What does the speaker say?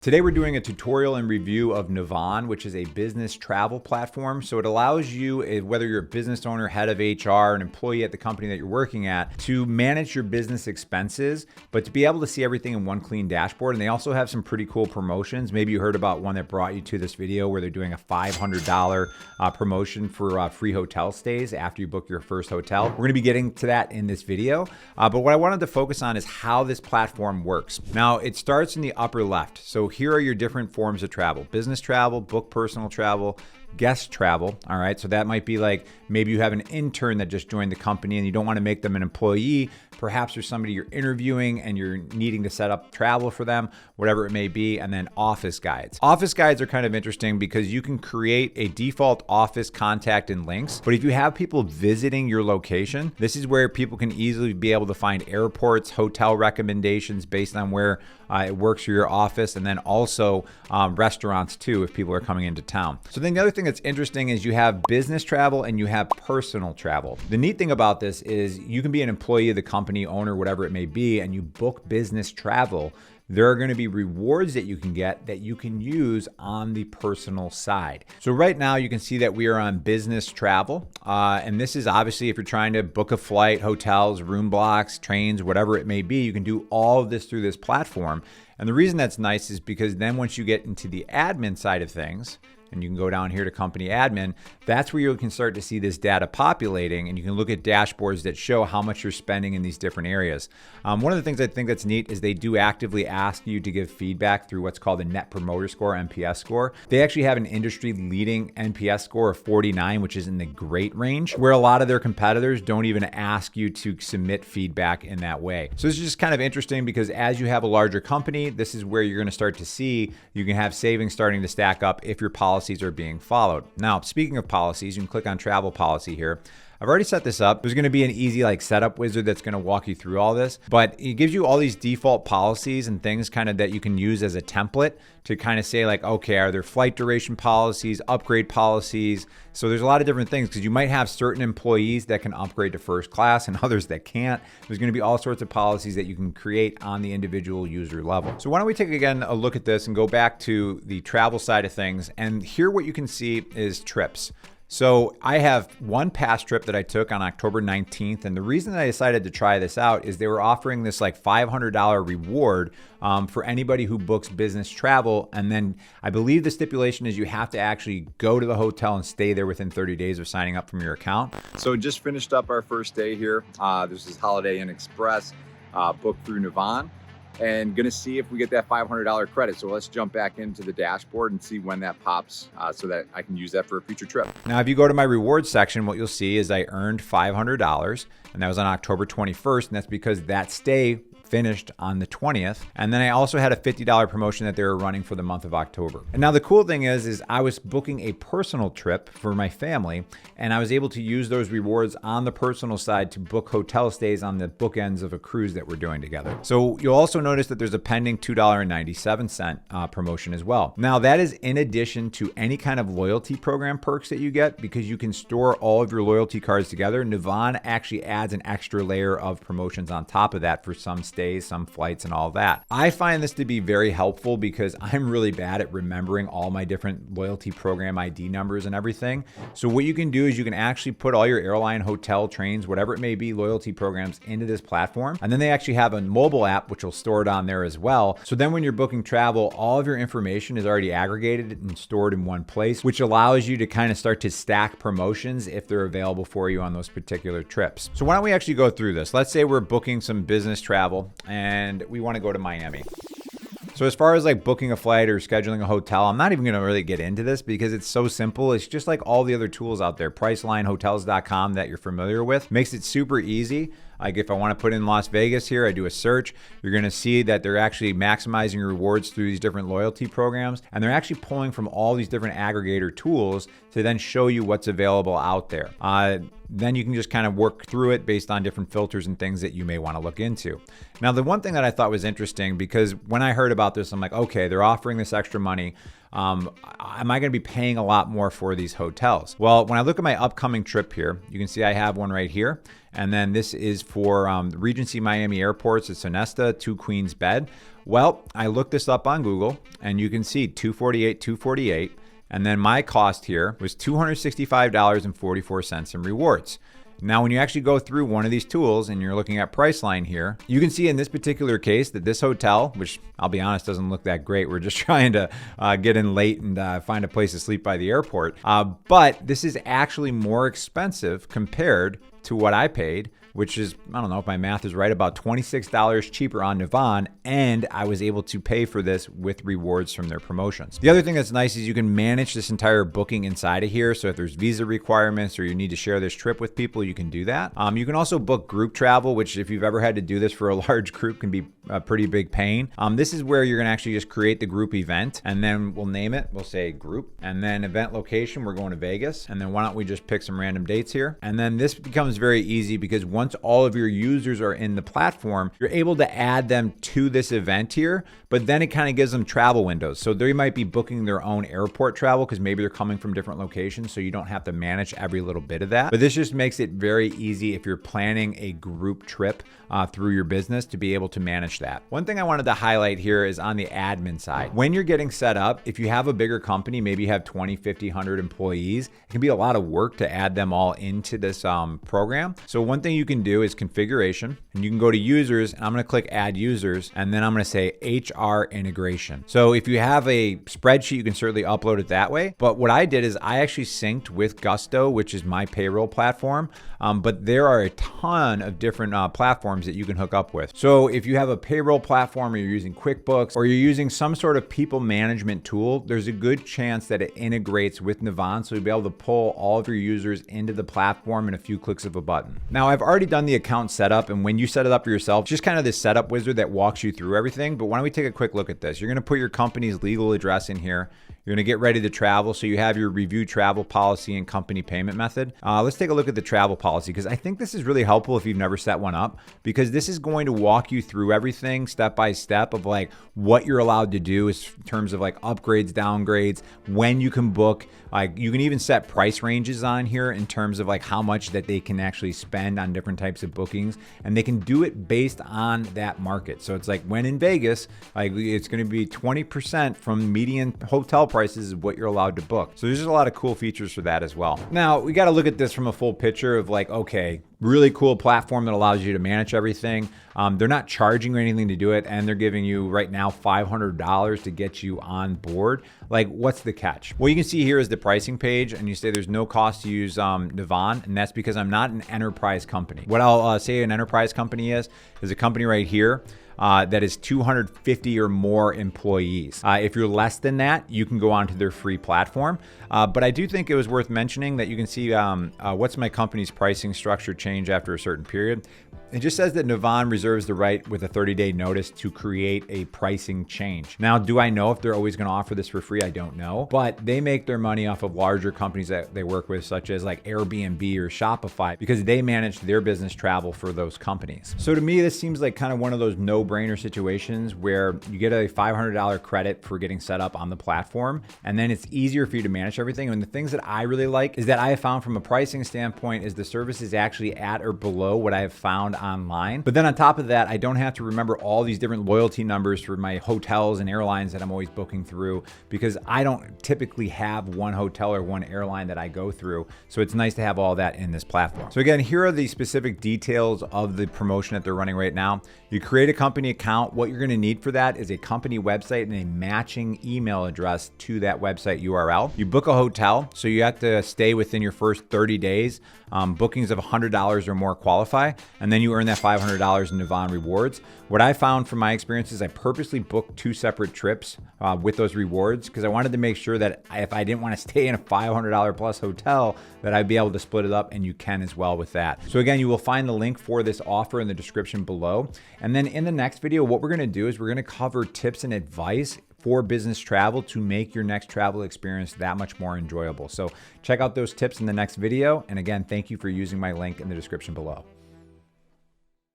Today we're doing a tutorial and review of Navan, which is a business travel platform. So it allows you, whether you're a business owner, head of HR, an employee at the company that you're working at, to manage your business expenses, but to be able to see everything in one clean dashboard. And they also have some pretty cool promotions. Maybe you heard about one that brought you to this video where they're doing a $500 promotion for free hotel stays after you book your first hotel. We're gonna be getting to that in this video. But what I wanted to focus on is how this platform works. Now it starts in the upper left. So here are your different forms of travel: business travel, book personal travel, guest travel. All right. So that might be like maybe you have an intern that just joined the company and you don't want to make them an employee. Perhaps there's somebody you're interviewing and you're needing to set up travel for them, whatever it may be. And then office guides. Office guides are kind of interesting because you can create a default office contact and links. But if you have people visiting your location, this is where people can easily be able to find airports, hotel recommendations based on where it works for your office, and then also restaurants too if people are coming into town. So then the other thing that's interesting is you have business travel and you have personal travel. The neat thing about this is you can be an employee of the company, owner, whatever it may be, and you book business travel. There are going to be rewards that you can get that you can use on the personal side. So right now you can see that we are on business travel. And this is obviously if you're trying to book a flight, hotels, room blocks, trains, whatever it may be, you can do all of this through this platform. And the reason that's nice is because then once you get into the admin side of things, and you can go down here to company admin, that's where you can start to see this data populating, and you can look at dashboards that show how much you're spending in these different areas. One of the things I think that's neat is they do actively ask you to give feedback through what's called a Net Promoter Score, NPS score. They actually have an industry leading NPS score of 49, which is in the great range, where a lot of their competitors don't even ask you to submit feedback in that way. So this is just kind of interesting because as you have a larger company, this is where you're going to start to see you can have savings starting to stack up if your policies are being followed. Now, speaking of policies, you can click on travel policy here. I've already set this up. There's going to be an easy setup wizard that's going to walk you through all this, but it gives you all these default policies and things kind of that you can use as a template to kind of say okay, are there flight duration policies, upgrade policies? So there's a lot of different things because you might have certain employees that can upgrade to first class and others that can't. There's going to be all sorts of policies that you can create on the individual user level. So why don't we take again a look at this and go back to the travel side of things, and here what you can see is trips. So I have one past trip that I took on October 19th. And the reason that I decided to try this out is they were offering this $500 reward for anybody who books business travel. And then I believe the stipulation is you have to actually go to the hotel and stay there within 30 days of signing up from your account. So just finished up our first day here. This is Holiday Inn Express, booked through Navan. And gonna see if we get that $500 credit. So let's jump back into the dashboard and see when that pops so that I can use that for a future trip. Now, if you go to my rewards section, what you'll see is I earned $500, and that was on October 21st. And that's because that stay finished on the 20th. And then I also had a $50 promotion that they were running for the month of October. And now the cool thing is I was booking a personal trip for my family, and I was able to use those rewards on the personal side to book hotel stays on the bookends of a cruise that we're doing together. So you'll also notice that there's a pending $2.97 promotion as well. Now that is in addition to any kind of loyalty program perks that you get, because you can store all of your loyalty cards together. Navan actually adds an extra layer of promotions on top of that for some stays, some flights, and all that. I find this to be very helpful because I'm really bad at remembering all my different loyalty program ID numbers and everything. So what you can do is you can actually put all your airline, hotel, trains, whatever it may be, loyalty programs into this platform. And then they actually have a mobile app, which will store it on there as well. So then when you're booking travel, all of your information is already aggregated and stored in one place, which allows you to kind of start to stack promotions if they're available for you on those particular trips. So why don't we actually go through this? Let's say we're booking some business travel and we want to go to Miami. So as far as booking a flight or scheduling a hotel, I'm not even going to really get into this because it's so simple. It's just like all the other tools out there. Priceline, hotels.com that you're familiar with makes it super easy. Like if I want to put in Las Vegas here, I do a search. You're going to see that they're actually maximizing rewards through these different loyalty programs. And they're actually pulling from all these different aggregator tools to then show you what's available out there. Then you can just kind of work through it based on different filters and things that you may want to look into. Now, the one thing that I thought was interesting, because when I heard about this, I'm like, okay, they're offering this extra money. Am I going to be paying a lot more for these hotels? Well, when I look at my upcoming trip here, you can see I have one right here. And then this is for Regency Miami Airports. It's Sonesta, 2 queens bed. Well, I looked this up on Google and you can see $248, and then my cost here was $265.44 in rewards. Now, when you actually go through one of these tools and you're looking at Priceline here, you can see in this particular case that this hotel, which I'll be honest, doesn't look that great. We're just trying to get in late and find a place to sleep by the airport. But this is actually more expensive compared to what I paid, which is, I don't know if my math is right, about $26 cheaper on Navan, and I was able to pay for this with rewards from their promotions. The other thing that's nice is you can manage this entire booking inside of here. So if there's visa requirements or you need to share this trip with people, you can do that. You can also book group travel, which if you've ever had to do this for a large group can be a pretty big pain. This is where you're gonna actually just create the group event, and then we'll name it, we'll say group, and then event location, we're going to Vegas. And then why don't we just pick some random dates here? And then this becomes very easy because once all of your users are in the platform, you're able to add them to this event here, but then it kind of gives them travel windows. So they might be booking their own airport travel because maybe they're coming from different locations, so you don't have to manage every little bit of that. But this just makes it very easy if you're planning a group trip through your business to be able to manage that. One thing I wanted to highlight here is on the admin side. When you're getting set up, if you have a bigger company, maybe you have 20, 50, 100 employees, it can be a lot of work to add them all into this program. So one thing you can do is configuration, and you can go to users, and I'm going to click add users, and then I'm going to say HR integration. So if you have a spreadsheet, you can certainly upload it that way. But what I did is I actually synced with Gusto, which is my payroll platform. But there are a ton of different platforms that you can hook up with. So if you have a payroll platform, or you're using QuickBooks, or you're using some sort of people management tool, there's a good chance that it integrates with Navan. So you'll be able to pull all of your users into the platform in a few clicks of a button. Now, I've already done the account setup, and when you set it up for yourself, just kind of this setup wizard that walks you through everything. But why don't we take a quick look at this? You're going to put your company's legal address in here. You're going to get ready to travel. So you have your review travel policy and company payment method. Let's take a look at the travel policy, because I think this is really helpful if you've never set one up, because this is going to walk you through everything step by step of like what you're allowed to do in terms of like upgrades, downgrades, when you can book. Like you can even set price ranges on here in terms of like how much that they can actually spend on different types of bookings, and they can do it based on that market. So it's like when in Vegas, like it's going to be 20% from median hotel prices is what you're allowed to book. So there's just a lot of cool features for that as well. Now we got to look at this from a full picture of like, okay, really cool platform that allows you to manage everything. They're not charging you anything to do it, and they're giving you right now $500 to get you on board. Like, what's the catch? Well, you can see here is the pricing page, and you say there's no cost to use Navan, and that's because I'm not an enterprise company. What I'll say an enterprise company is a company right here that is 250 or more employees. If you're less than that, you can go onto their free platform. But I do think it was worth mentioning that you can see what's my company's pricing structure change after a certain period. It just says that Navan reserves the right with a 30-day notice to create a pricing change. Now, do I know if they're always going to offer this for free? I don't know, but they make their money off of larger companies that they work with, such as like Airbnb or Shopify, because they manage their business travel for those companies. So to me, this seems like kind of one of those no-brainer situations where you get a $500 credit for getting set up on the platform, and then it's easier for you to manage everything. And the things that I really like is that I have found from a pricing standpoint is the service is actually at or below what I have found online. But then on top of that, I don't have to remember all these different loyalty numbers for my hotels and airlines that I'm always booking through, because I don't typically have one hotel or one airline that I go through. So it's nice to have all that in this platform. So again, here are the specific details of the promotion that they're running right now. You create a company account. What you're going to need for that is a company website and a matching email address to that website URL. You book a hotel, so you have to stay within your first 30 days. Bookings of $100 or more qualify, and then you earn that $500 in Navan rewards. What I found from my experience is I purposely booked 2 separate trips with those rewards, because I wanted to make sure that if I didn't want to stay in a $500 plus hotel, that I'd be able to split it up, and you can as well with that. So again, you will find the link for this offer in the description below. And then in the next video, what we're going to do is we're going to cover tips and advice for business travel to make your next travel experience that much more enjoyable. So check out those tips in the next video. And again, thank you for using my link in the description below.